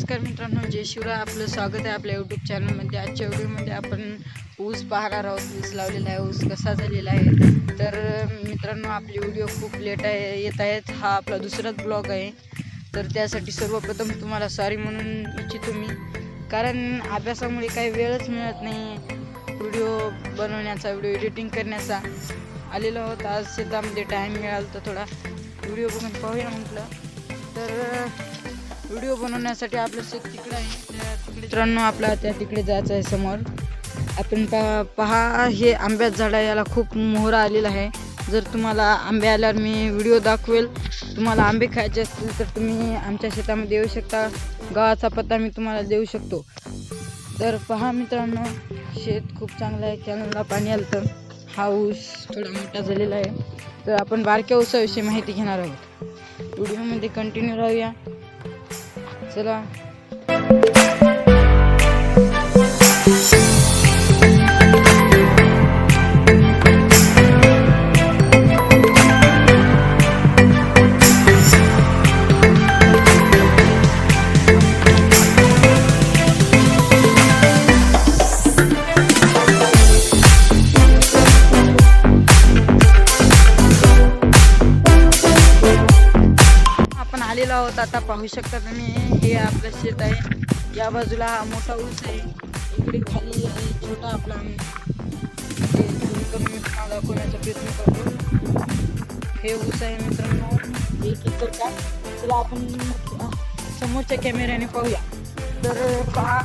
नमस्कार मित्रांनो, जय शिवराय. आपलं स्वागत आहे आपल्या यूट्यूब चॅनलमध्ये. आजच्या व्हिडिओमध्ये आपण ऊस पाहणार आहोत. ऊस लावलेला आहे, ऊस कसा झालेला आहे. तर मित्रांनो, आपली व्हिडिओ खूप लेट येत आहेत. हा आपला दुसराच ब्लॉग आहे. तर त्यासाठी सर्वप्रथम तुम्हाला सॉरी म्हणून इच्छितो मी, कारण अभ्यासामुळे काही वेळच मिळत नाही व्हिडिओ बनवण्याचा, व्हिडिओ एडिटिंग करण्याचा. आलेलो आहोत आज शेतामध्ये, टाईम मिळाला तर थोडा व्हिडिओ बघून पाहूया म्हटलं. तर व्हिडिओ बनवण्यासाठी आपलं शेत तिकडे आहे. तिकडे मित्रांनो आपला त्या तिकडे जायचं आहे समोर. आपण पहा हे आंब्याचं झाड आहे, याला खूप मोहरा आलेला आहे. जर तुम्हाला आंबे आल्यावर मी व्हिडिओ दाखवेल. तुम्हाला आंबे खायचे असतील तर तुम्ही आमच्या शेतामध्ये येऊ शकता. गावाचा पत्ता मी तुम्हाला देऊ शकतो. तर पहा मित्रांनो, शेत खूप चांगलं आहे. कॅनलला पाणी आलं तर हा ऊस थोडा मोठा झालेला आहे. तर आपण बारक्या ऊसाविषयी माहिती घेणार आहोत. व्हिडिओमध्ये कंटिन्यू राहूया. चला. आलेलो आहोत. आता पाहू शकता तुम्ही, हे आपलं शेत आहे. या बाजूला हा मोठा ऊस आहे, इकडे खाली आहे छोटा आपला. मी दाखवण्याचा प्रयत्न करतो. हे ऊस आहे मित्रांनो, 1 एकर का. चला आपण समोरच्या कॅमेऱ्याने पाहूया. तर पहा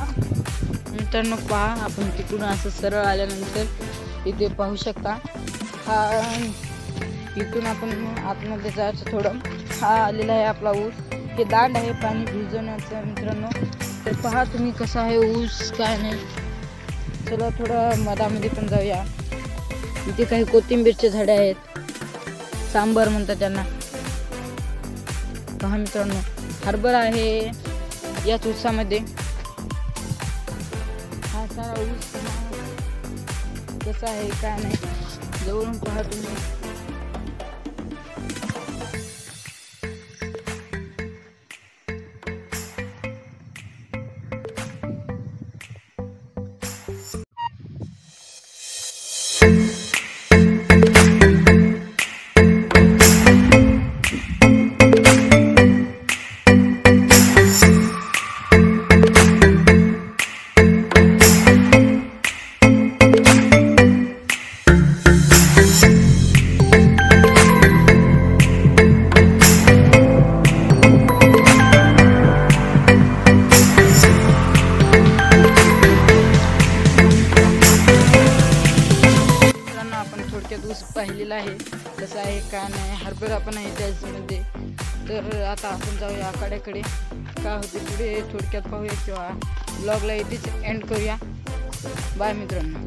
मित्रांनो, पहा आपण तिकडून असं सरळ आल्यानंतर इथे पाहू शकता. हा इथून आपण आतमध्ये जायचं थोडं. हा आलेला आहे आपला ऊस. हे दांड आहे पाणी भिजवण्याचं मित्रांनो. तर पहा तुम्ही कसा आहे ऊस, काय नाही. चला थोडं मधामध्ये पण जाऊया. इथे काही कोथिंबीरचे झाडे आहेत, सांबर म्हणतात त्यांना. पहा मित्रांनो, हरभरा आहे याच ऊसामध्ये. हा सारा ऊस कसा आहे काय नाही, जवळून पहा तुम्ही. ऊस पाहिलेला आहे कसं आहे का नाही. हरभरा पण आहे त्याच्यामध्ये. तर आता आपण जाऊया आखाड्याकडे, काय होते पुढे थोडक्यात पाहूया किंवा ब्लॉगला इथेच एंड करूया. बाय मित्रांनो.